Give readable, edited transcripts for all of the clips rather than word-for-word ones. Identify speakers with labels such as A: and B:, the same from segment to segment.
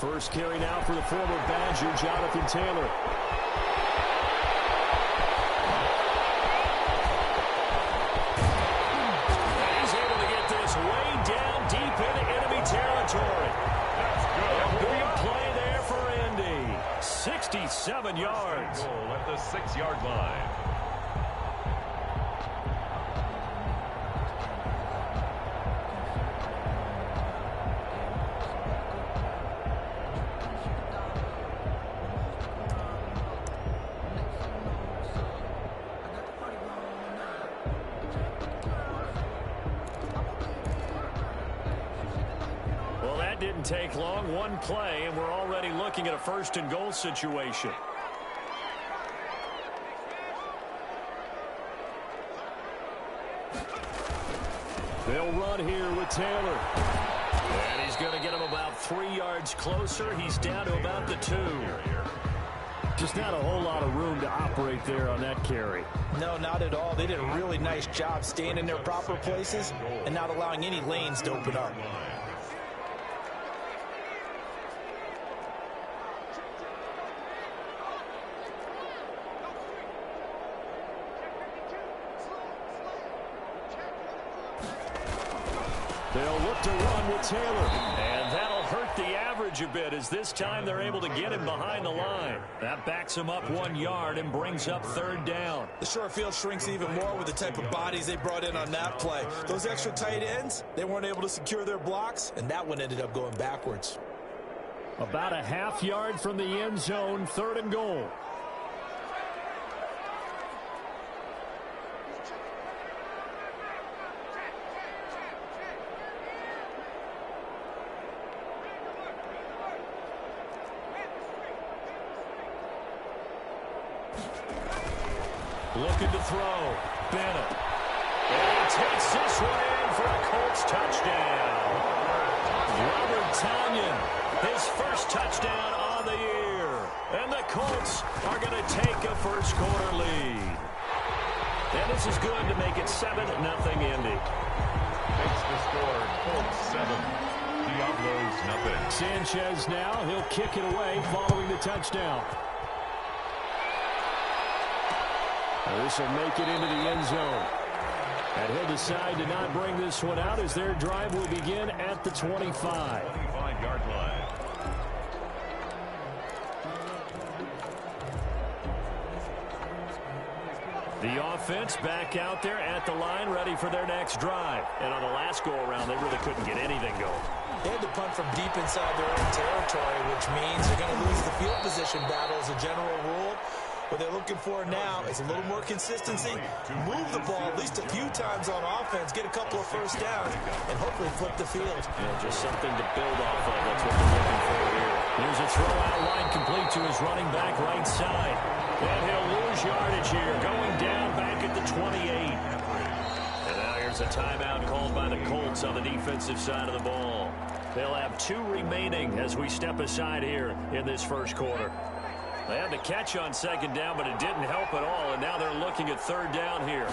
A: First carry now for the former Badger, Jonathan Taylor.
B: And he's able to get this way down deep into enemy territory. A big play there for Indy. 67 yards.
C: Goal at the 6-yard line.
B: Didn't take long, one play, and we're already looking at a first and goal situation. They'll run here with Taylor. And he's going to get him about 3 yards closer. He's down to about the 2.
A: Just not a whole lot of room to operate there on that carry.
D: No, not at all. They did a really nice job staying in their proper places and not allowing any lanes to open up.
B: They'll look to run with Taylor. And that'll hurt the average a bit as this time they're able to get him behind the line. That backs him up 1 yard and brings up third down.
D: The short field shrinks even more with the type of bodies they brought in on that play. Those extra tight ends, they weren't able to secure their blocks, and that one ended up going backwards.
A: About a half yard from the end zone, third and goal.
B: Looking to throw. Bennett. And he takes this one in for a Colts touchdown. Robert Tonyan, his first touchdown on the year. And the Colts are going to take a first quarter lead. And this is good to make it 7-0 Indy.
C: Makes the score Colts 7. Diablos nothing.
A: Sanchez now, he'll kick it away following the touchdown. This will make it into the end zone. And he'll decide to not bring this one out as their drive will begin at the 25.
C: 25-yard line.
B: The offense back out there at the line, ready for their next drive. And on the last go-around, they really couldn't get anything going.
D: They had to punt from deep inside their own territory, which means they're going to lose the field position battle as a general rule. What they're looking for now is a little more consistency, move the ball at least a few times on offense, get a couple of first downs, and hopefully flip the field.
B: Yeah, just something to build off of. That's what they're looking for here. Here's a throw out wide complete to his running back right side. And he'll lose yardage here, going down back at the 28. And now here's a timeout called by the Colts on the defensive side of the ball. They'll have 2 remaining as we step aside here in this first quarter. They had the catch on second down, but it didn't help at all, and now they're looking at third down here.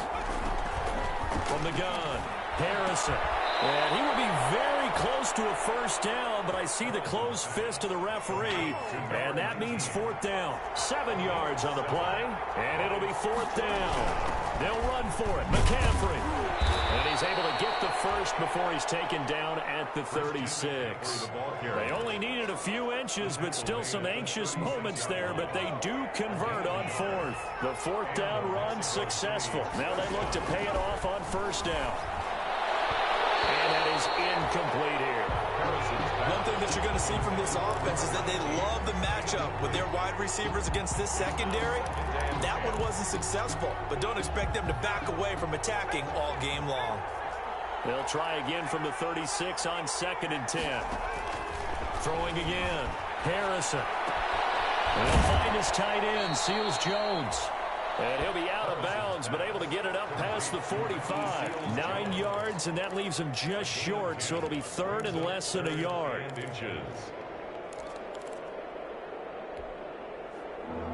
B: From the gun, Harrison. And he will be very close to a first down, but I see the closed fist of the referee, and that means fourth down. 7 yards on the play, and it'll be fourth down. They'll run for it. McCaffrey. And he's able to get the first before he's taken down at the 36. They only needed a few inches, but still some anxious moments there, but they do convert on fourth. The fourth down run successful. Now they look to pay it off on first down. And that is incomplete here.
D: One thing that you're going to see from this offense is that they love the matchup with their wide receivers against this secondary. That one wasn't successful, but don't expect them to back away from attacking all game long.
B: They'll try again from the 36 on 2nd and 10. Throwing again. Harrison. And he'll find his tight end, Seals Jones. And he'll be out of bounds, but able to get it up past the 45. 9 yards, and that leaves him just short, so it'll be third and less than a yard.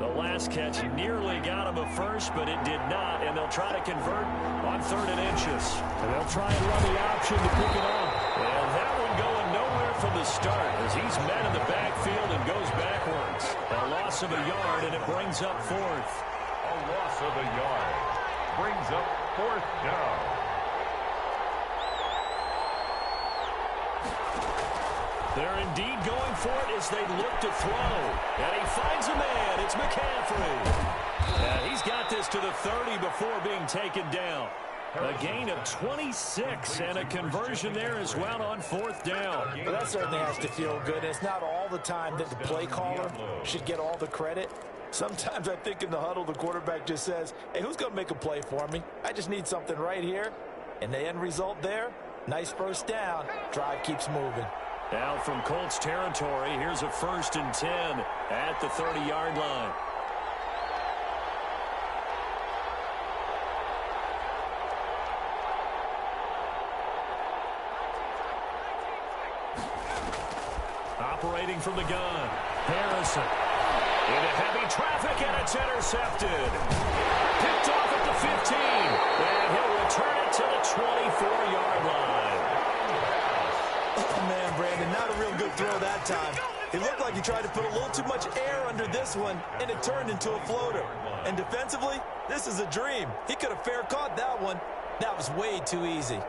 B: The last catch nearly got him a first, but it did not, and they'll try to convert on 3rd and inches.
A: And they'll try and run the option to pick it up.
B: And that one going nowhere
A: from the start as he's met in the backfield and goes backwards. A loss of a yard, and it brings up fourth.
C: A loss of a yard brings up fourth down.
A: They're indeed going for it as they look to throw. And he finds a man. It's McCaffrey. And he's got this to the 30 before being taken down. A gain of 26 and a conversion there as well on fourth down.
D: Well, that certainly has to feel good. It's not all the time that the play caller should get all the credit. Sometimes I think in the huddle, the quarterback just says, hey, who's going to make a play for me? I just need something right here. And the end result there, nice first down. Drive keeps moving.
A: Now from Colts territory, here's a 1st and 10 at the 30-yard line. Operating from the gun, Harrison. Into heavy traffic, and it's intercepted. Picked off at the 15, and he'll return it to the 24-yard line.
D: Oh, man, Brandon, not a real good throw that time. It looked like he tried to put a little too much air under this one, and it turned into a floater. And defensively, this is a dream. He could have fair caught that one. That was way too easy.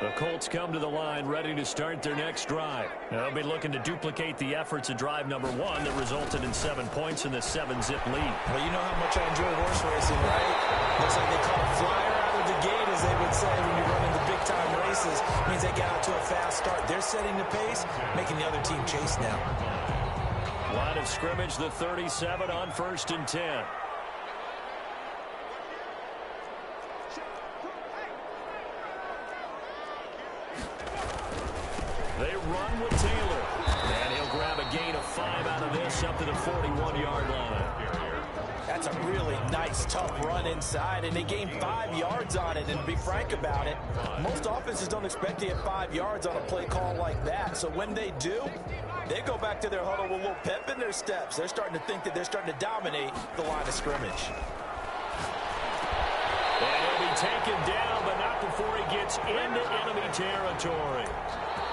A: The Colts come to the line ready to start their next drive. They'll be looking to duplicate the efforts of drive number 1 that resulted in 7 points in the 7-zip lead.
D: Well, you know how much I enjoy horse racing, right? Looks like they call a flyer out of the gate, as they would say when you run into big-time races. It means they get out to a fast start. They're setting the pace, making the other team chase now.
A: Line of scrimmage, the 37 on 1st and 10. They run with Taylor. And he'll grab a gain of 5 out of this up to the 41-yard line.
D: That's a really nice, tough run inside, and they gained 5 yards on it. And to be frank about it, most offenses don't expect to get 5 yards on a play call like that. So when they do, they go back to their huddle with a little pep in their steps. They're starting to think that they're starting to dominate the line of scrimmage.
A: And he'll be taken down, but not before he gets into enemy territory.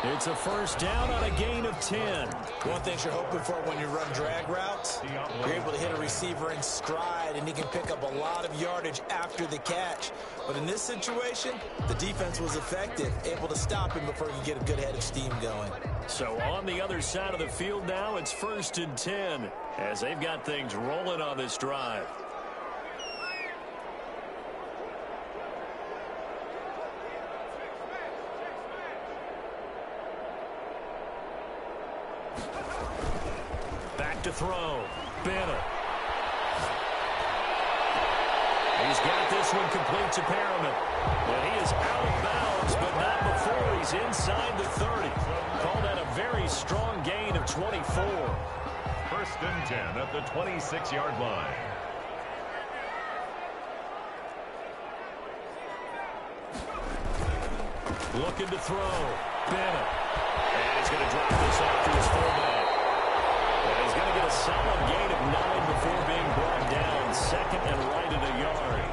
A: It's a 1st down on a gain of 10.
D: One thing you're hoping for when you run drag routes, you're able to hit a receiver in stride, and he can pick up a lot of yardage after the catch. But in this situation, the defense was effective, able to stop him before he could get a good head of steam going.
A: So on the other side of the field now, it's 1st and 10 as they've got things rolling on this drive. Back to throw. Bennett. He's got this one complete to Perriman. And he is out of bounds, but not before he's inside the 30. Call that a very strong gain of 24.
C: 1st and 10 at the 26-yard line.
A: Looking to throw. Bennett. And he's going to drop this off to his fullback. And he's going to get a solid gain of 9 before being brought down. 2nd and right at a yard.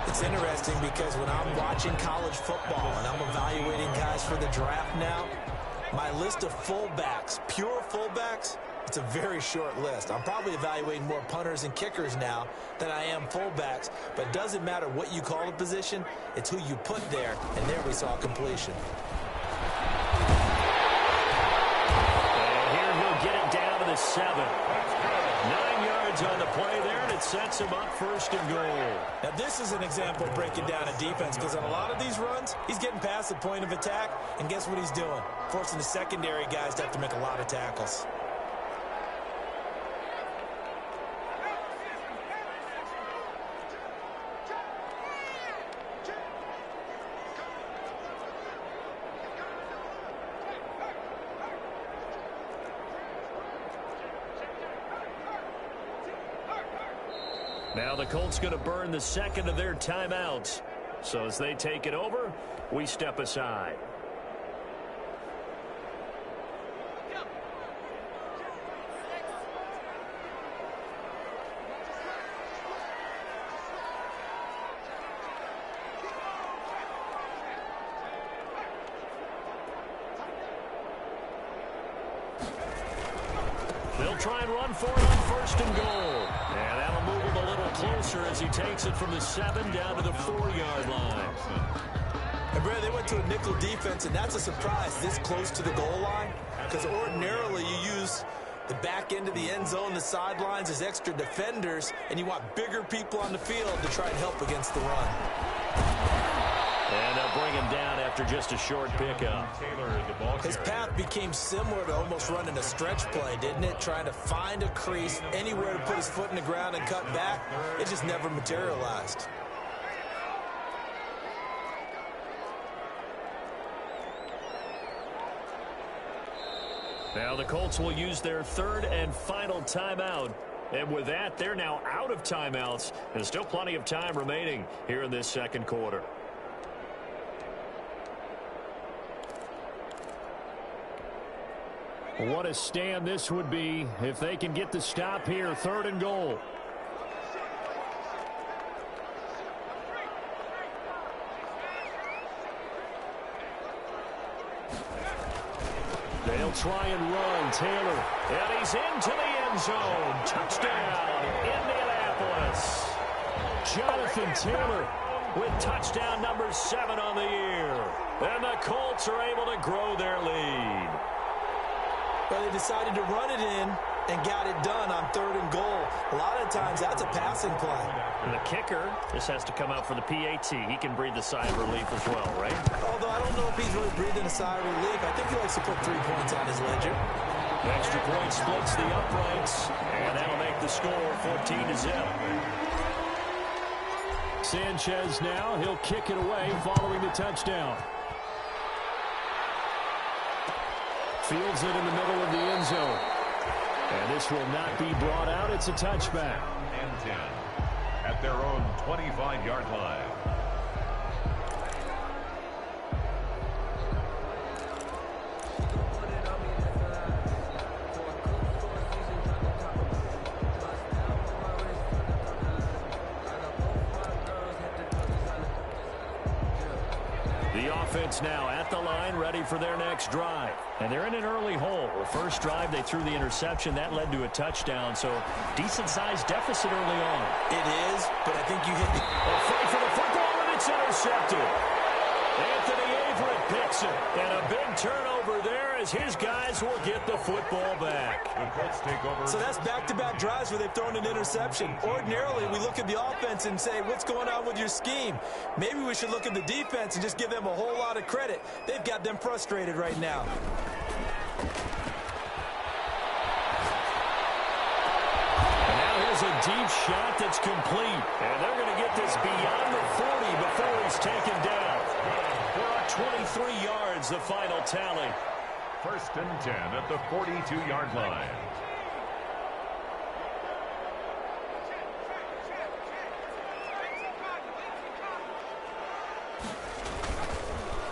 D: It's interesting because when I'm watching college football and I'm evaluating guys for the draft now, my list of fullbacks, pure fullbacks, it's a very short list. I'm probably evaluating more punters and kickers now than I am fullbacks, but it doesn't matter what you call a position, it's who you put there, and there we saw completion.
A: And here he'll get it down to the 7. 9 yards on the play there, and it sets him up 1st and goal.
D: Now, this is an example of breaking down a defense, because on a lot of these runs, he's getting past the point of attack, and guess what he's doing? Forcing the secondary guys to have to make a lot of tackles.
A: Now the Colts going to burn the 2nd of their timeouts. So as they take it over, we step aside. They'll try and run for it on 1st and goal. And that'll move him a little closer as he takes it from the 7 down to the 4-yard line.
D: And Brad, they went to a nickel defense, and that's a surprise this close to the goal line, because ordinarily you use the back end of the end zone, the sidelines as extra defenders, and you want bigger people on the field to try and help against the run.
A: And they'll bring him down after just a short pickup.
D: His path became similar to almost running a stretch play, didn't it? Trying to find a crease, anywhere to put his foot in the ground and cut back. It just never materialized.
A: Now the Colts will use their 3rd and final timeout. And with that, they're now out of timeouts. There's still plenty of time remaining here in this 2nd quarter. What a stand this would be if they can get the stop here. 3rd and goal. They'll try and run. Taylor. And he's into the end zone. Touchdown, Indianapolis. Jonathan Taylor with touchdown number 7 on the year. And the Colts are able to grow their lead.
D: Well, they decided to run it in and got it done on 3rd and goal. A lot of times that's a passing play.
A: And the kicker, this has to come out for the PAT. He can breathe a sigh of relief as well, right?
D: Although I don't know if he's really breathing a sigh of relief. I think he likes to put 3 points on his ledger.
A: Extra point splits the uprights, and that'll make the score 14-0. Sanchez now, he'll kick it away following the touchdown. Fields it in the middle of the end zone. And this will not be brought out. It's a touchback.
C: And 10 at their own 25-yard line.
A: The offense now at the line, ready for their next drive. And they're in an early hole. The first drive, they threw the interception. That led to a touchdown, so decent-sized deficit early on.
D: It is, but I think you hit the...
A: A fight for the football, and it's intercepted. Anthony Averett picks it. And a big turnover there as his guys will get the football back.
C: The Colts take over.
D: So that's back-to-back drives where they've thrown an interception. Ordinarily, we look at the offense and say, what's going on with your scheme? Maybe we should look at the defense and just give them a whole lot of credit. They've got them frustrated right now.
A: And now here's a deep shot that's complete. And they're going to get this beyond the 40 before he's taken down. 23 yards, the final tally.
C: 1st and 10 at the 42-yard line.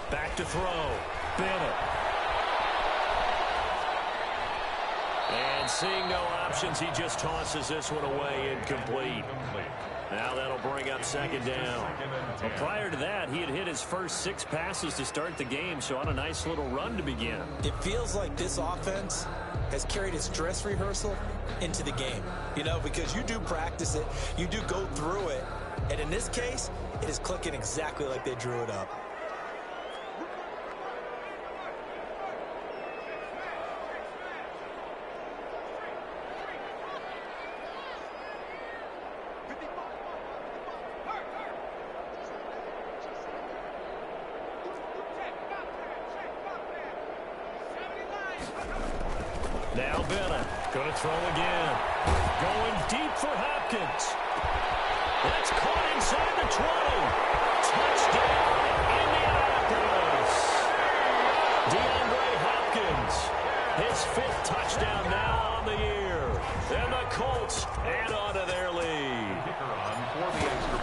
A: Back to throw. Bennett. And seeing no options, he just tosses this one away, incomplete. Now that'll bring up 2nd down. Well, prior to that, he had hit his first 6 passes to start the game, so on a nice little run to begin.
D: It feels like this offense has carried its dress rehearsal into the game. You know, because you do practice it, you do go through it, and in this case, it is clicking exactly like they drew it up.
A: Now Bennett going to throw again. Going deep for Hopkins. That's caught inside the 20. Touchdown, Indianapolis. DeAndre Hopkins. His 5th touchdown now on the year. And the Colts add on to their lead.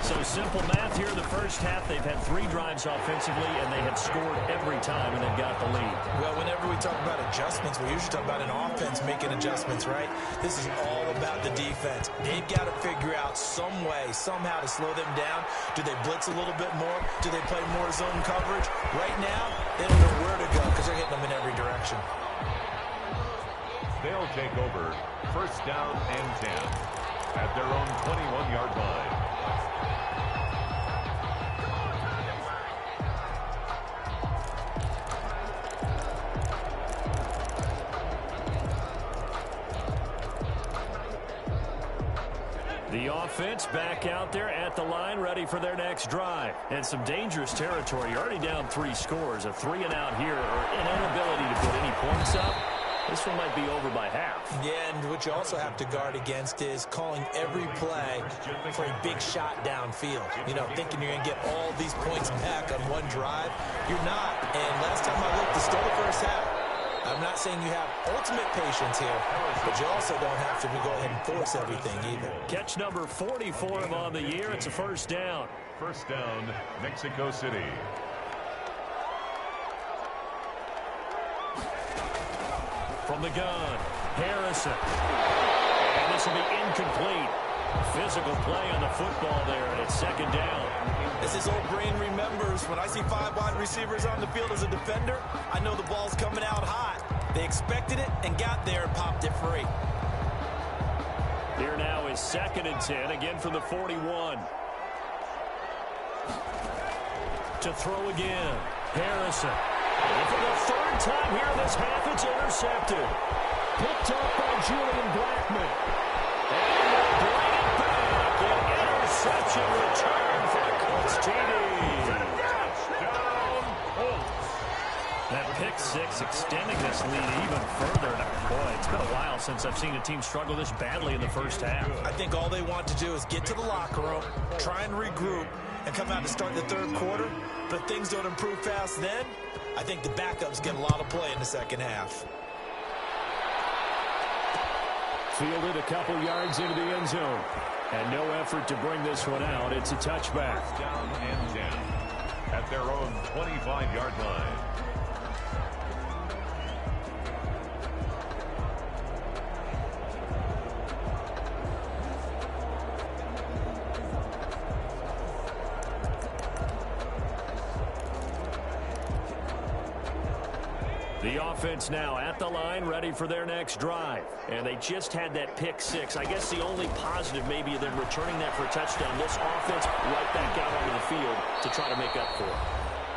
A: So simple math here in the first half. They've had 3 drives offensively, and they have scored every time, and they've got the lead.
D: Well, whenever we talk about adjustments, we usually talk about an offense making adjustments, right? This is all about the defense. They've got to figure out some way, somehow to slow them down. Do they blitz a little bit more? Do they play more zone coverage? Right now, they don't know where to go because they're hitting them in every direction.
C: They'll take over first down and 10 at their own 21-yard line.
A: The offense back out there at the line, ready for their next drive. And some dangerous territory. You're already down 3 scores. A 3-and-out here, or an inability to put any points up. This one might be over by half.
D: Yeah, and what you also have to guard against is calling every play for a big shot downfield. You know, thinking you're going to get all these points back on one drive. You're not. And last time I looked, it's still the first half. I'm not saying you have ultimate patience here, but you also don't have to go ahead and force everything either.
A: Catch number 44 on the year. It's a first down.
C: First down, Mexico City.
A: From the gun, Harrison. And this will be incomplete. Physical play on the football there, and it's second down.
D: As his old brain remembers, when I see 5 wide receivers on the field as a defender, I know the ball's coming out hot. They expected it and got there and popped it free.
A: Here now is second and 10, again from the 41. To throw again, Harrison. And for the 3rd time here this half, it's intercepted. Picked up by Julian Blackmon. And they'll bring it back. An interception return for the Colts TD.
C: Touchdown, Colts.
A: That pick 6 extending this lead even further. Boy, it's been a while since I've seen a team struggle this badly in the first half.
D: I think all they want to do is get to the locker room, try and regroup, and come out to start the 3rd quarter. But if things don't improve fast then, I think the backups get a lot of play in the second half.
A: Fielded a couple yards into the end zone. And no effort to bring this one out. It's a touchback.
C: First down and 10 at their own 25-yard line.
A: The offense now at the line, ready for their next drive. And they just had that pick 6. I guess the only positive maybe of them returning that for a touchdown. This offense right back out onto the field to try to make up for it.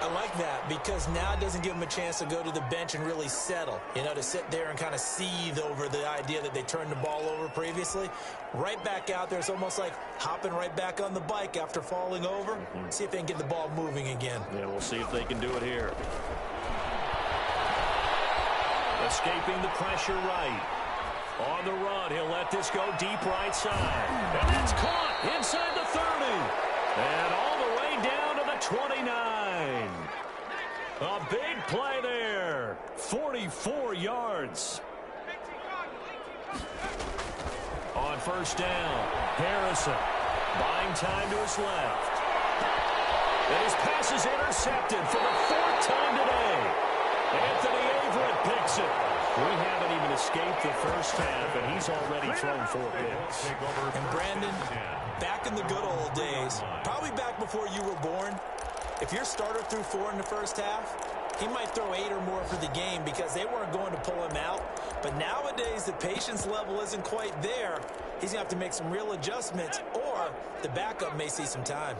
D: I like that because now it doesn't give them a chance to go to the bench and really settle. You know, to sit there and kind of seethe over the idea that they turned the ball over previously. Right back out there, it's almost like hopping right back on the bike after falling over. See if they can get the ball moving again.
A: Yeah, we'll see if they can do it here. Escaping the pressure right. On the run, he'll let this go deep right side. And that's caught inside the 30. And all the way down to the 29. A big play there. 44 yards. On first down, Harrison buying time to his left. And his pass is intercepted for the 4th time today. Anthony Averett picks it. We haven't even escaped the first half, and he's already thrown 4 picks.
D: And Brandon, back in the good old days, probably back before you were born, if your starter threw 4 in the first half, he might throw 8 or more for the game because they weren't going to pull him out. But nowadays, the patience level isn't quite there. He's going to have to make some real adjustments, or the backup may see some time.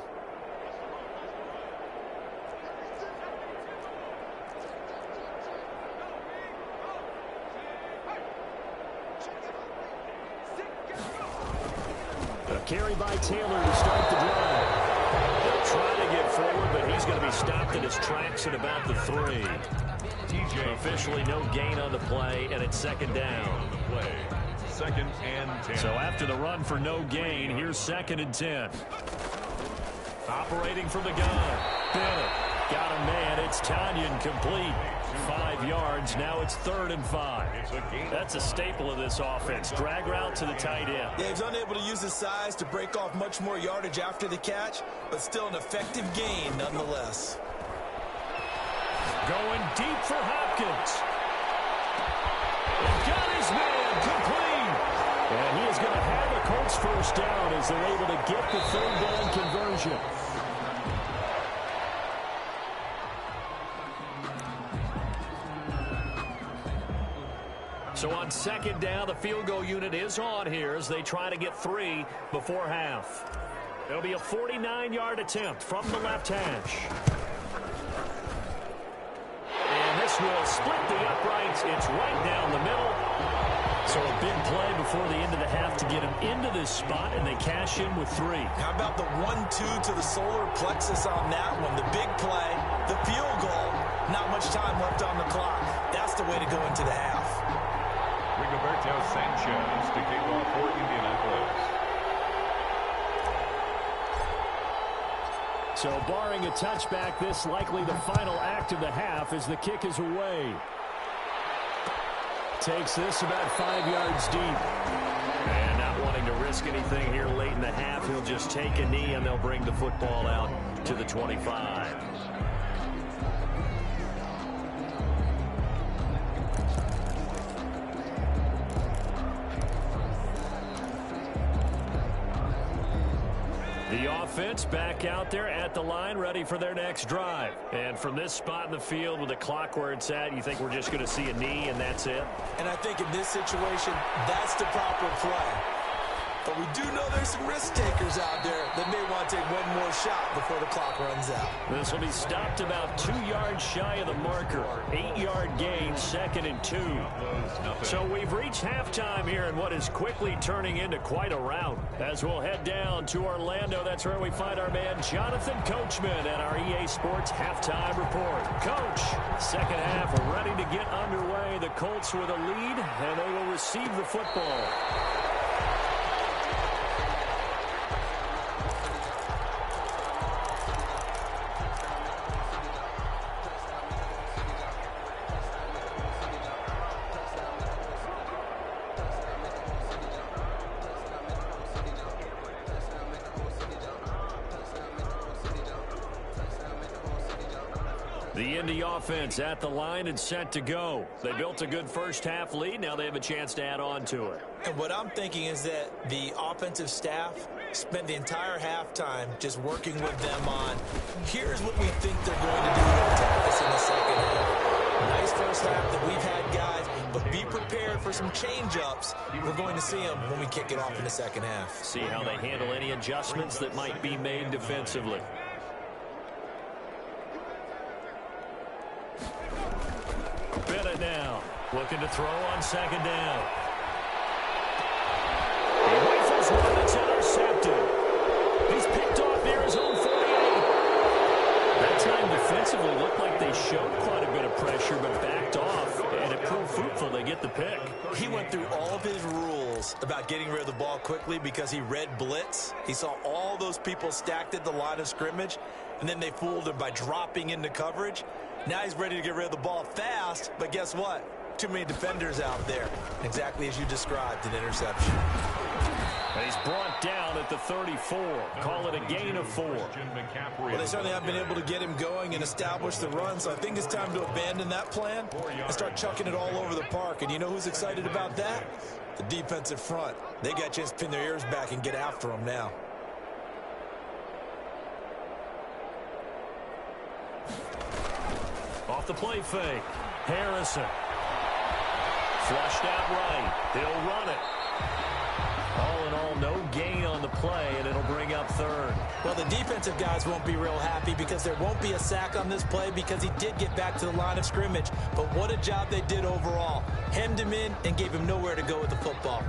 A: A carry by Taylor to start the drive. They'll try to get forward, but he's going to be stopped in his tracks at about the 3. Officially no gain on the play, and it's second down.
C: Second and 10.
A: So after the run for no gain, here's second and 10. Operating from the gun. Bennett got a man. It's Tanyan complete. 5 yards. Now it's 3rd and 5. That's a staple of this offense. Drag route to the tight end.
D: Yeah, he's unable to use his size to break off much more yardage after the catch, but still an effective gain nonetheless.
A: Going deep for Hopkins. Got his man complete. And he is going to have a Colts first down as they're able to get the 3rd down conversion. So on 2nd down, the field goal unit is on here as they try to get 3 before half. It'll be a 49-yard attempt from the left hash. And this will split the uprights. It's right down the middle. So a big play before the end of the half to get him into this spot, and they cash in with 3.
D: How about the 1-2 to the solar plexus on that one? The big play, the field goal, not much time left on the clock. That's the way to go into the half.
C: Rigoberto Sanchez to kick off for Indianapolis.
A: So barring a touchback, this likely the final act of the half as the kick is away. Takes this about 5 yards deep. And not wanting to risk anything here late in the half, he'll just take a knee and they'll bring the football out to the 25. The offense back out there at the line, ready for their next drive. And from this spot in the field with the clock where it's at, you think we're just going to see a knee and that's it?
D: And I think in this situation, that's the proper play. But we do know there's some risk takers out there that may want to take one more shot before the clock runs out.
A: This will be stopped about 2 yards shy of the marker. 8-yard gain, 2nd and 2. So we've reached halftime here in what is quickly turning into quite a rout. As we'll head down to Orlando, that's where we find our man Jonathan Coachman at our EA Sports Halftime Report. Coach, 2nd half ready to get underway. The Colts with a lead, and they will receive the football. The Indy offense at the line and set to go. They built a good first half lead. Now they have a chance to add on to it.
D: And what I'm thinking is that the offensive staff spent the entire halftime just working with them on, here's what we think they're going to do to attack us in the second half. Nice first half that we've had, guys, but be prepared for some change-ups. We're going to see them when we kick it off in the second half.
A: See how they handle any adjustments that might be made defensively. Bennett now looking to throw on 2nd down. He rifles one that's intercepted. He's picked off near his own 48. That time defensively looked like they showed quite a bit of pressure but backed off, and it proved fruitful. They get the pick.
D: He went through all of his rules about getting rid of the ball quickly because he read blitz. He saw all those people stacked at the line of scrimmage, and then they fooled him by dropping into coverage. Now he's ready to get rid of the ball fast, but guess what? Too many defenders out there. Exactly as you described, an interception.
A: He's brought down at the 34. Call it a gain of 4.
D: Well, they certainly haven't been able to get him going and establish the run, so I think it's time to abandon that plan and start chucking it all over the park. And you know who's excited about that? The defensive front. They got a chance to pin their ears back and get after him now.
A: Off the play fake. Harrison. Flushed out right. They'll run it. All in all, no gain on the play, and it'll bring up 3rd.
D: Well, the defensive guys won't be real happy because there won't be a sack on this play because he did get back to the line of scrimmage. But what a job they did overall. Hemmed him in and gave him nowhere to go with the football.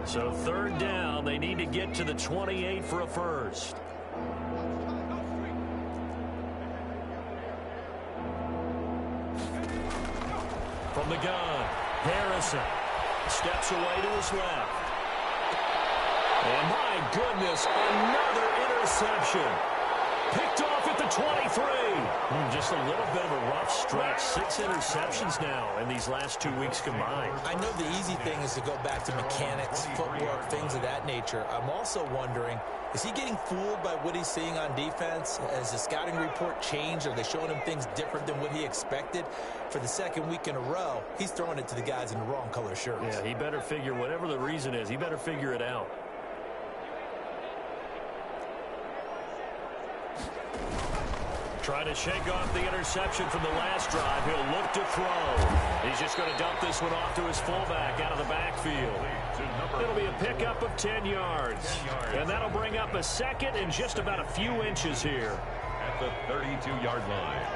A: So 3rd down, they need to get to the 28 for a first. From the gun, Harrison steps away to his left. And my goodness, another interception. Picked off at the 23. Just a little bit of a rough stretch. 6 interceptions now in these last 2 weeks combined.
D: I know the easy thing is to go back to mechanics, footwork, things of that nature. I'm also wondering, is he getting fooled by what he's seeing on defense? Has the scouting report changed? Are they showing him things different than what he expected? For the second week in a row, he's throwing it to the guys in the wrong color shirts.
A: Yeah, he better figure, whatever the reason is, he better figure it out. Trying to shake off the interception from the last drive. He'll look to throw. He's just going to dump this one off to his fullback out of the backfield. It'll be a pickup of 10 yards. And that'll bring up a second and just about a few inches here.
C: At the 32-yard line.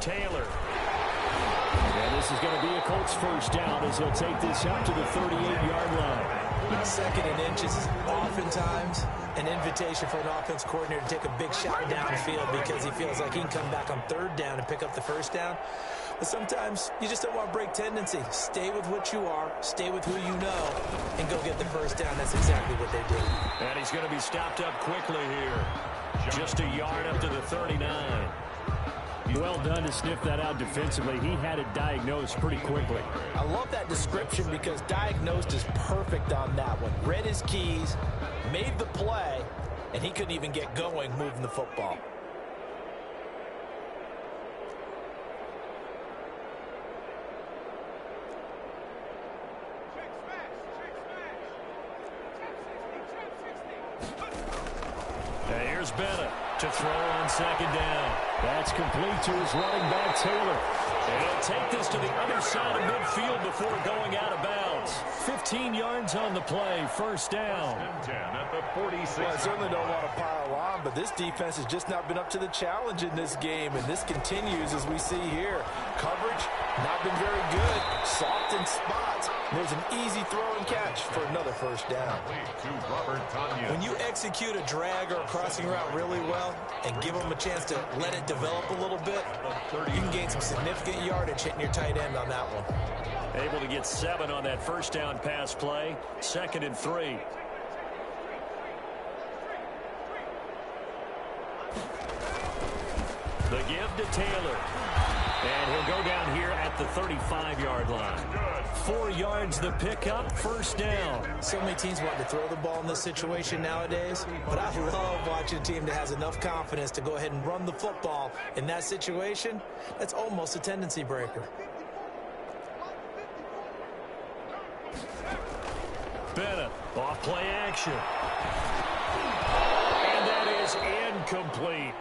A: Taylor. And this is going to be a Colts first down as he'll take this up to the 38-yard line.
D: Second and inches is oftentimes an invitation for an offense coordinator to take a big shot downfield because he feels like he can come back on third down and pick up the first down. But sometimes you just don't want to break tendency. Stay with what you are, stay with who you know, and go get the first down. That's exactly what they did.
A: And he's going to be stopped up quickly here. Just a yard up to the 39. Well done to sniff that out defensively. He had it diagnosed pretty quickly.
D: I love that description because diagnosed is perfect on that one. Read his keys, made the play, and he couldn't even get going moving the football.
A: Now here's Bennett to throw on second down. That's complete to his running back, Taylor. And he'll take this to the other side of midfield before going out of bounds. 15 yards on the play, first down.
C: 10 at the 46.
D: Well, I certainly don't want to pile on, but this defense has just not been up to the challenge in this game, and this continues as we see here. Coverage, not been very good. Soft in spots. There's an easy throw and catch for another first down.
C: To Robert Tonyan.
D: When you execute a drag or a crossing route really well and give them a chance to let it develop a little bit, you can gain some significant yardage hitting your tight end on that one.
A: Able to get 7 on that first down pass play. 2nd and 3. The give to Taylor. And he'll go down here at the 35-yard line. 4 yards the pickup, first down.
D: So many teams want to throw the ball in this situation nowadays, but I love watching a team that has enough confidence to go ahead and run the football in that situation. That's almost a tendency breaker.
A: Bennett, off play action. And that is incomplete.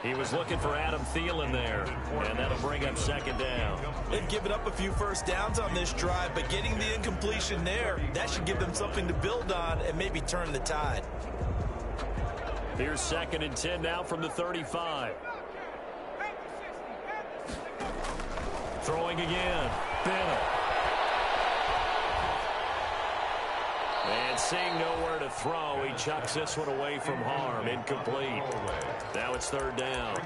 A: He was looking for Adam Thielen there, and that'll bring up second down.
D: They've given up a few first downs on this drive, but getting the incompletion there, that should give them something to build on and maybe turn the tide.
A: Here's 2nd and 10 now from the 35. Throwing again. Bennett. And seeing nowhere to throw, he chucks this one away from harm. Incomplete. Now it's 3rd down.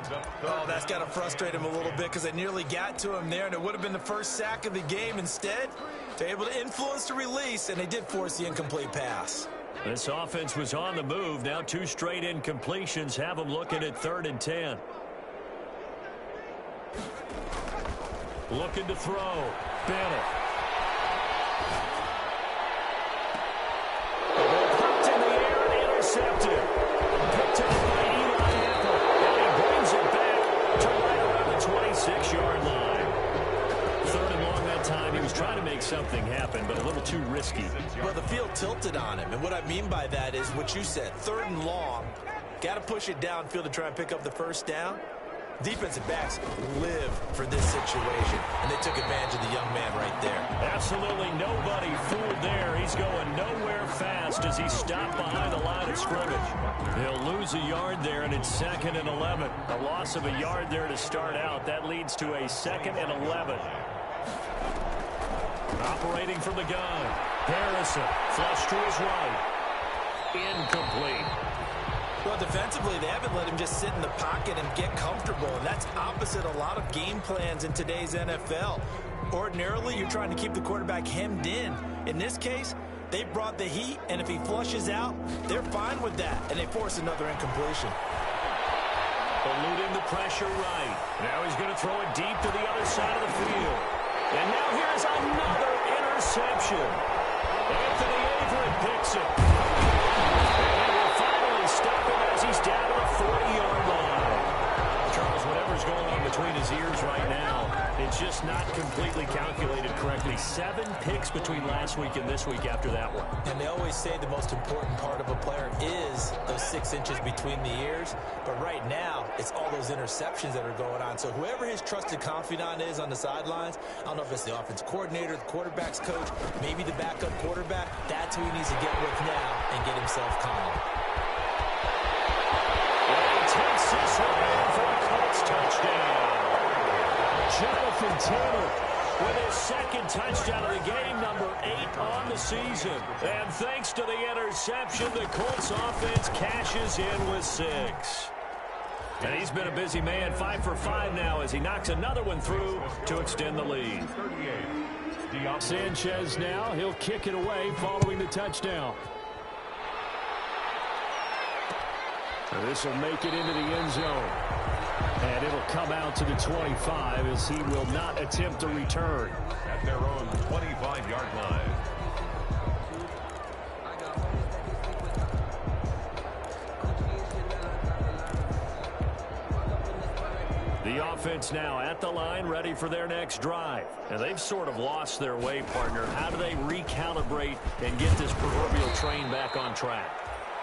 D: Oh, that's got to frustrate him a little bit because they nearly got to him there, and it would have been the first sack of the game. Instead, they're able to influence the release, and they did force the incomplete pass.
A: This offense was on the move. Now 2 straight incompletions have them looking at 3rd and 10. Looking to throw. Bennett. Intercepted. Picked up by Eli Apple. And he brings it back to right around the 26-yard line. 3rd and long that time. He was trying to make something happen, but a little too risky.
D: Well, the field tilted on him, and what I mean by that is what you said. 3rd and long. Got to push it downfield to try and pick up the first down. Defensive backs live for this situation, and they took advantage of the young man right there.
A: Absolutely nobody fooled there. He's going nowhere fast as he's stopped behind the line of scrimmage. He'll lose a yard there, and it's 2nd and 11. A loss of a yard there to start out. That leads to a 2nd and 11. Operating from the gun. Harrison, flush to his right. Incomplete.
D: Well, defensively, they haven't let him just sit in the pocket and get comfortable, and that's opposite a lot of game plans in today's NFL. Ordinarily, you're trying to keep the quarterback hemmed in. In this case, they brought the heat, and if he flushes out, they're fine with that, and they force another incompletion.
A: Eluding the pressure right. Now he's going to throw it deep to the other side of the field. And now here's another interception. Anthony Averett picks it. And will finally stop him as he's down to the 40-yard line. Charles, whatever's going on between his ears right now, it's just not completely calculated correctly. 7 picks between last week and this week after that one.
D: And they always say the most important part of a player is those 6 inches between the ears. But right now, it's all those interceptions that are going on. So whoever his trusted confidant is on the sidelines, I don't know if it's the offense coordinator, the quarterback's coach, maybe the backup quarterback, that's who he needs to get with now and get himself calm.
A: And he takes this one for a Colts touchdown. Jonathan Taylor with his second touchdown of the game, number 8 on the season. And thanks to the interception, the Colts offense cashes in with 6. And he's been a busy man, 5 for 5 now as he knocks another one through to extend the lead.
B: Sanchez now, he'll kick it away following the touchdown. This will make it into the end zone. And it'll come out to the 25 as he will not attempt to return.
C: At their own 25-yard line.
A: The offense now at the line, ready for their next drive. And they've sort of lost their way, partner. How do they recalibrate and get this proverbial train back on track?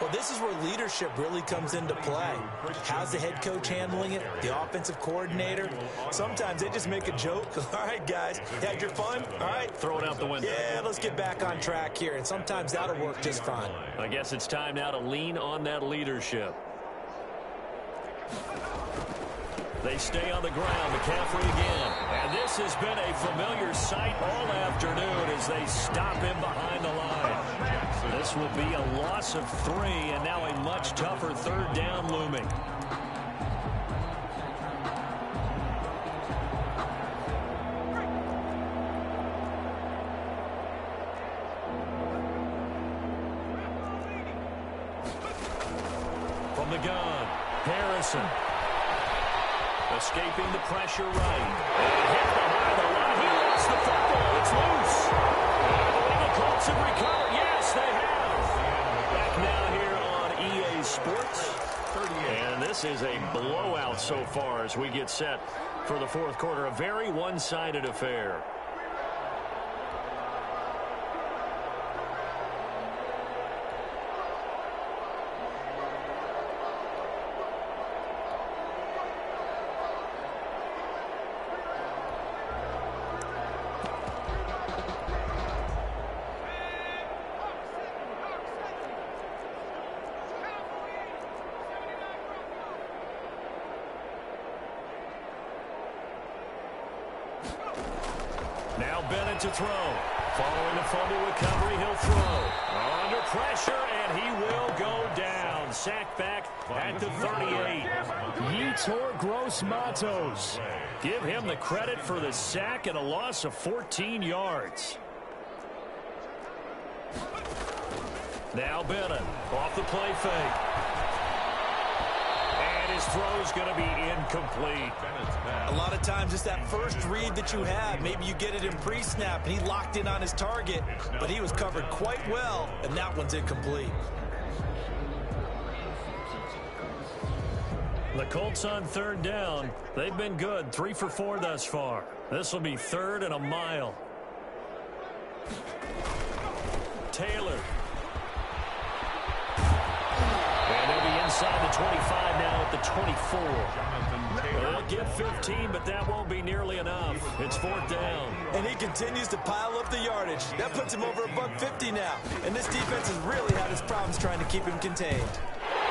D: Well, this is where leadership really comes into play. How's the head coach handling it? The offensive coordinator? Sometimes they just make a joke. All right, guys, had your fun? All right.
A: Throw it out the window.
D: Yeah, let's get back on track here. And sometimes that'll work just fine.
A: I guess it's time now to lean on that leadership. They stay on the ground. McCaffrey again. And this has been a familiar sight all afternoon as they stop him behind the line. This will be a loss of 3, and now a much tougher 3rd down looming. From the gun, Harrison. Escaping the pressure right. And hit behind the line. He lost the football. It's loose. And the Colts have recovered. Yes, they have. Back now here on EA Sports. And this is a blowout so far as we get set for the 4th quarter. A very one-sided affair. Now Bennett to throw. Following the fumble recovery, he'll throw. Under pressure, and he will go down. Sacked back at the 38.
B: Yetur Gross-Matos.
A: Give him the credit for the sack and a loss of 14 yards. Now Bennett off the play fake. And his throw's going to be incomplete.
D: A lot of times it's that first read that you have. Maybe you get it in pre-snap, and he locked in on his target, but he was covered quite well, and that one's incomplete.
A: The Colts on 3rd down. They've been good, 3 for 4 thus far. This will be 3rd and a mile. Taylor. And they'll be inside the 25 now at the 24. They'll get 15, but that won't be nearly enough. It's 4th down.
D: And he continues to pile up the yardage. That puts him over $150 now. And this defense has really had its problems trying to keep him contained.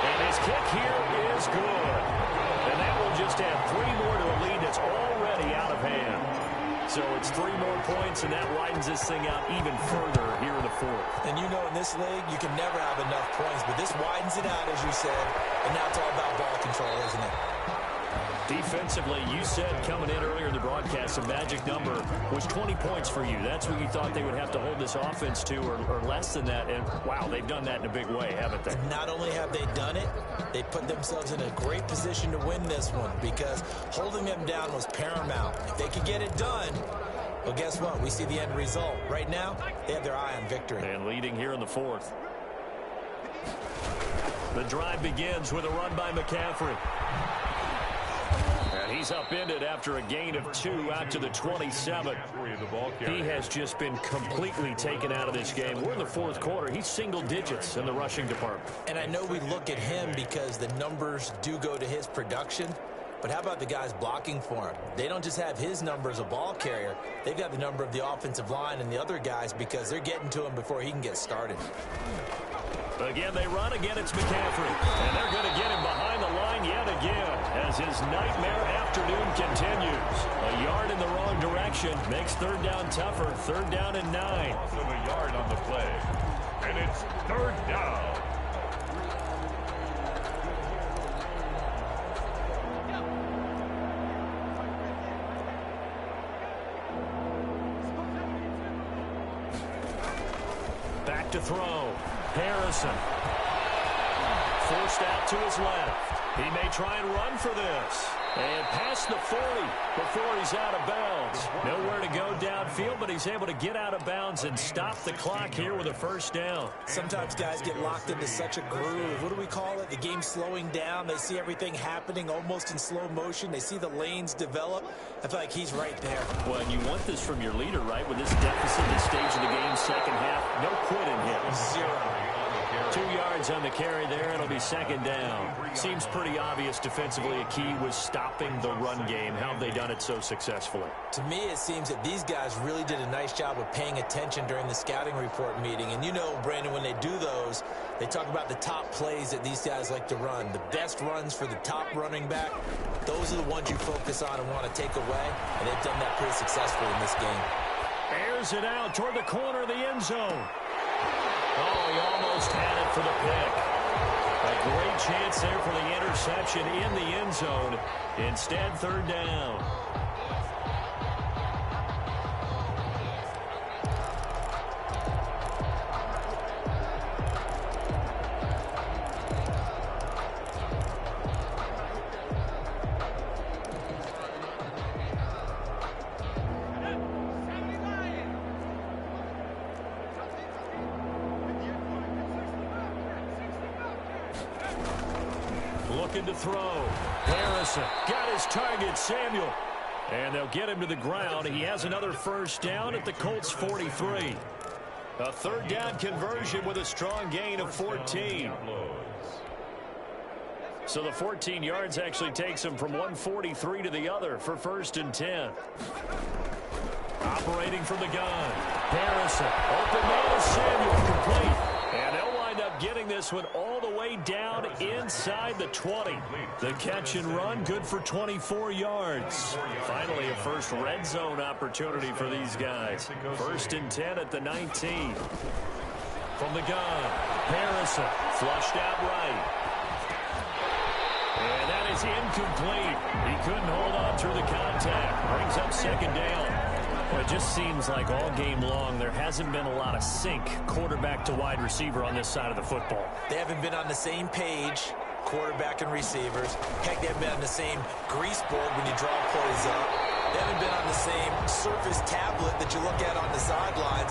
A: And his kick here is good. And that will just add 3 more to a lead that's already out of hand. So it's 3 more points, and that widens this thing out even further here in the 4th.
D: And you know in this league, you can never have enough points, but this widens it out, as you said. And now it's all about ball control, isn't it?
A: Defensively, you said coming in earlier in the broadcast, the magic number was 20 points for you. That's what you thought they would have to hold this offense to, or less than that. And, wow, they've done that in a big way, haven't they?
D: And not only have they done it, they put themselves in a great position to win this one because holding them down was paramount. If they could get it done, well, guess what? We see the end result. Right now, they have their eye on victory.
A: And leading here in the fourth. The drive begins with a run by McCaffrey. And he's upended after a gain of 2 out to the 27. He has just been completely taken out of this game. We're in the fourth quarter. He's single digits in the rushing department.
D: And I know we look at him because the numbers do go to his production. But how about the guys blocking for him? They don't just have his number as a ball carrier. They've got the number of the offensive line and the other guys because they're getting to him before he can get started.
A: Again, they run. Again, it's McCaffrey. And they're going to get him behind the line yet again as his nightmare afternoon continues. A yard in the wrong direction makes third down tougher. Third down and 9.
C: Loss of a yard on the play. And it's third down.
A: Back to throw. Harrison. Forced out to his left. He may try and run for this. And past the 40 before he's out of bounds. Nowhere to go downfield, but he's able to get out of bounds and stop the clock here with a first down.
D: Sometimes guys get locked into such a groove. What do we call it? The game's slowing down. They see everything happening almost in slow motion. They see the lanes develop. I feel like he's right there.
A: Well, and you want this from your leader, right? With this deficit, this stage of the game, second half, no quitting him.
D: 0.
A: 2 yards on the carry there. It'll be second down. Seems pretty obvious defensively. A key was stopping the run game. How have they done it so successfully?
D: To me, it seems that these guys really did a nice job of paying attention during the scouting report meeting. And you know, Brandon, when they do those, they talk about the top plays that these guys like to run. The best runs for the top running back, those are the ones you focus on and want to take away. And they've done that pretty successfully in this game.
A: Airs it out toward the corner of the end zone. Oh, he almost had it for the pick. A great chance there for the interception in the end zone. Instead, third down. Looking to throw. Harrison got his target, Samuel. And they'll get him to the ground. He has another first down at the Colts 43. A third down conversion with a strong gain of 14. So the 14 yards actually takes him from 143 to the other for first and 10. Operating from the gun. Harrison. Open man is Samuel. Complete. And they'll wind up getting this one all the way down inside the 20. The catch and run, good for 24 yards. Finally, a first red zone opportunity for these guys. First and 10 at the 19. From the gun, Harrison flushed out right. And that is incomplete. He couldn't hold on through the contact. Brings up second down. Well, it just seems like all game long there hasn't been a lot of sync quarterback to wide receiver on this side of the football.
D: They haven't been on the same page, quarterback and receivers. Heck, they haven't been on the same grease board when you draw plays up. They haven't been on the same surface tablet that you look at on the sidelines.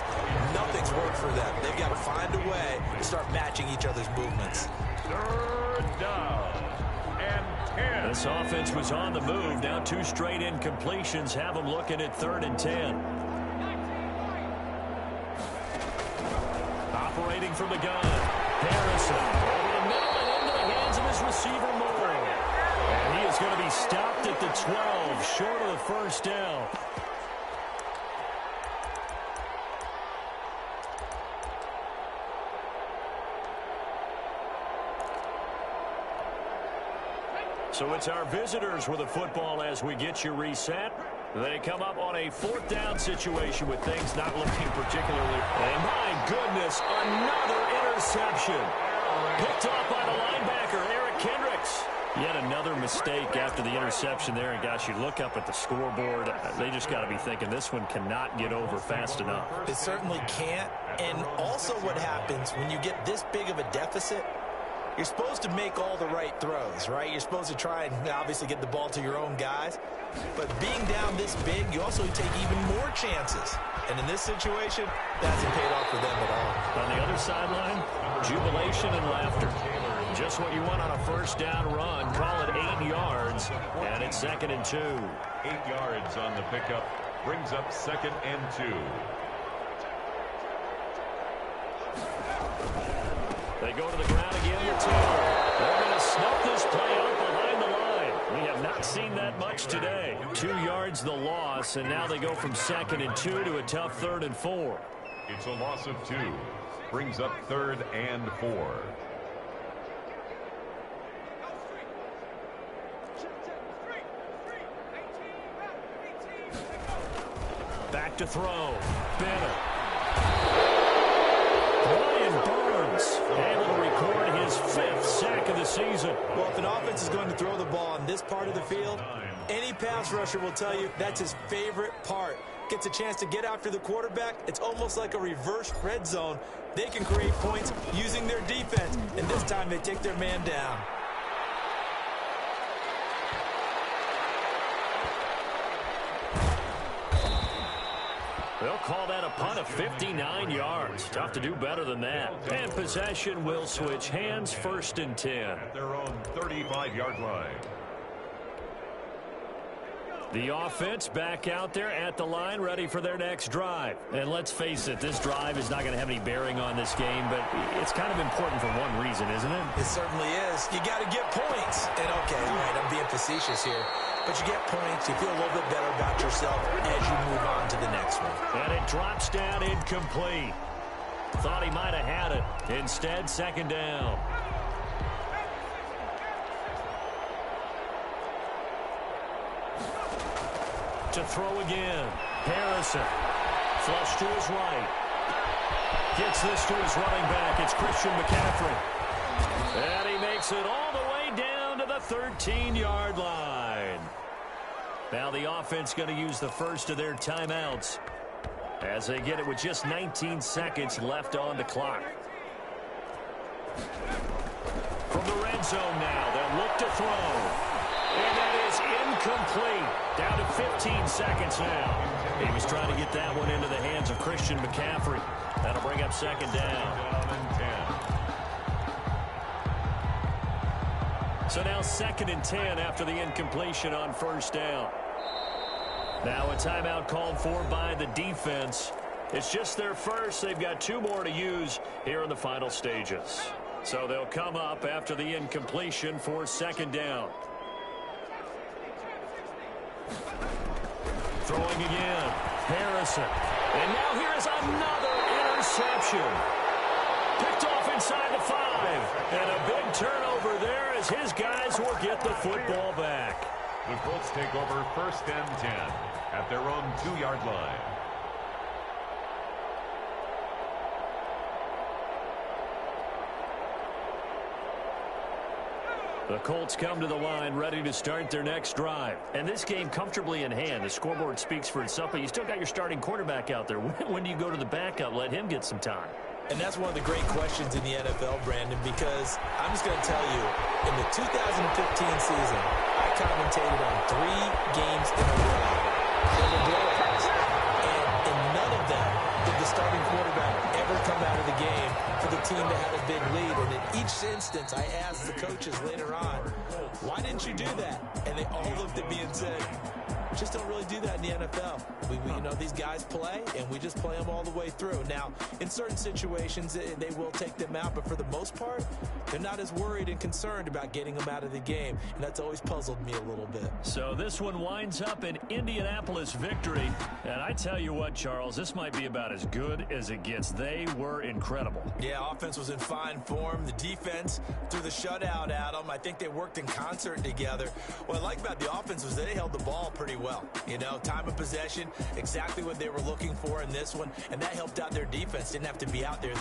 D: Nothing's worked for them. They've got to find a way to start matching each other's movements.
C: Third down.
A: This offense was on the move. Now 2 straight incompletions have them looking at 3rd and 10. Operating from the gun. Harrison over the middle and into the hands of his receiver Moore. And he is going to be stopped at the 12, short of the first down. So it's our visitors with the football as we get you reset. They come up on a 4th down situation with things not looking particularly. And my goodness, another interception. Picked off by the linebacker, Eric Kendricks. Yet another mistake after the interception there. And, gosh, you look up at the scoreboard. They just got to be thinking this one cannot get over fast enough.
D: It certainly can't. And also what happens when you get this big of a deficit, you're supposed to make all the right throws, right? You're supposed to try and obviously get the ball to your own guys. But being down this big, you also take even more chances. And in this situation, that hasn't paid off for them at all.
A: On the other sideline, jubilation and laughter. Just what you want on a first down run. Call it 8 yards, and it's 2nd and 2.
C: 8 yards on the pickup. Brings up 2nd and 2.
A: They go to the ground again with Taylor. They're going to snuff this play out behind the line. We have not seen that much today. 2 yards the loss, and now they go from 2nd and 2 to a tough 3rd and 4.
C: It's a loss of 2. Brings up 3rd and 4.
A: Back to throw. Bennett. Brian Burns able to record his 5th sack of the season.
D: Well, if an offense is going to throw the ball on this part of the field, any pass rusher will tell you that's his favorite part. Gets a chance to get after the quarterback. It's almost like a reverse red zone. They can create points using their defense, and this time they take their man down.
A: They'll call that a punt of 59 yards. Tough to do better than that. And possession will switch hands, 1st and 10.
C: At their own 35-yard line.
A: The offense back out there at the line, ready for their next drive. And let's face it, this drive is not going to have any bearing on this game, but it's kind of important for one reason, isn't it?
D: It certainly is. You got to get points. And, okay, all right, I'm being facetious here. But you get points, you feel a little bit better about yourself as you move on to the next one.
A: And it drops down incomplete. Thought he might have had it. Instead, 2nd down. To throw again. Harrison. Flush to his right. Gets this to his running back. It's Christian McCaffrey. And he makes it all the way down to the 13-yard line. Now the offense going to use the first of their timeouts as they get it with just 19 seconds left on the clock. From the red zone now, they'll look to throw. And that is incomplete. Down to 15 seconds now. He was trying to get that one into the hands of Christian McCaffrey. That'll bring up 2nd down. So now 2nd and 10 after the incompletion on 1st down. Now a timeout called for by the defense. It's just their first. They've got 2 more to use here in the final stages. So they'll come up after the incompletion for 2nd down. Throwing again. Harrison. And now here's another interception. Picked off inside the 5. And a big turnover there as his guys will get the football back.
C: The Colts take over 1st and 10 at their own 2-yard line.
A: The Colts come to the line ready to start their next drive. And this game comfortably in hand. The scoreboard speaks for itself, but you still got your starting quarterback out there. When do you go to the backup? Let him get some time.
D: And that's one of the great questions in the NFL, Brandon, because I'm just going to tell you, in the 2015 season, I commentated on 3 games in a row. They were blowouts. And in none of them did the starting quarterback ever come out of the game for the team that had a big lead. And in each instance, I asked the coaches later on, why didn't you do that? And they all looked at me and said, just don't really do that in the NFL. We you know, these guys play, and we just play them all the way through. Now, in certain situations, they will take them out, but for the most part, they're not as worried and concerned about getting them out of the game, and that's always puzzled me a little bit.
A: So this one winds up an Indianapolis victory, and I tell you what, Charles, this might be about as good as it gets. They were incredible.
D: Yeah, offense was in fine form. The defense threw the shutout at them. I think they worked in concert together. What I like about the offense was they held the ball pretty well. You know, time of possession, exactly what they were looking for in this one, and that helped out their defense. Didn't have to be out there.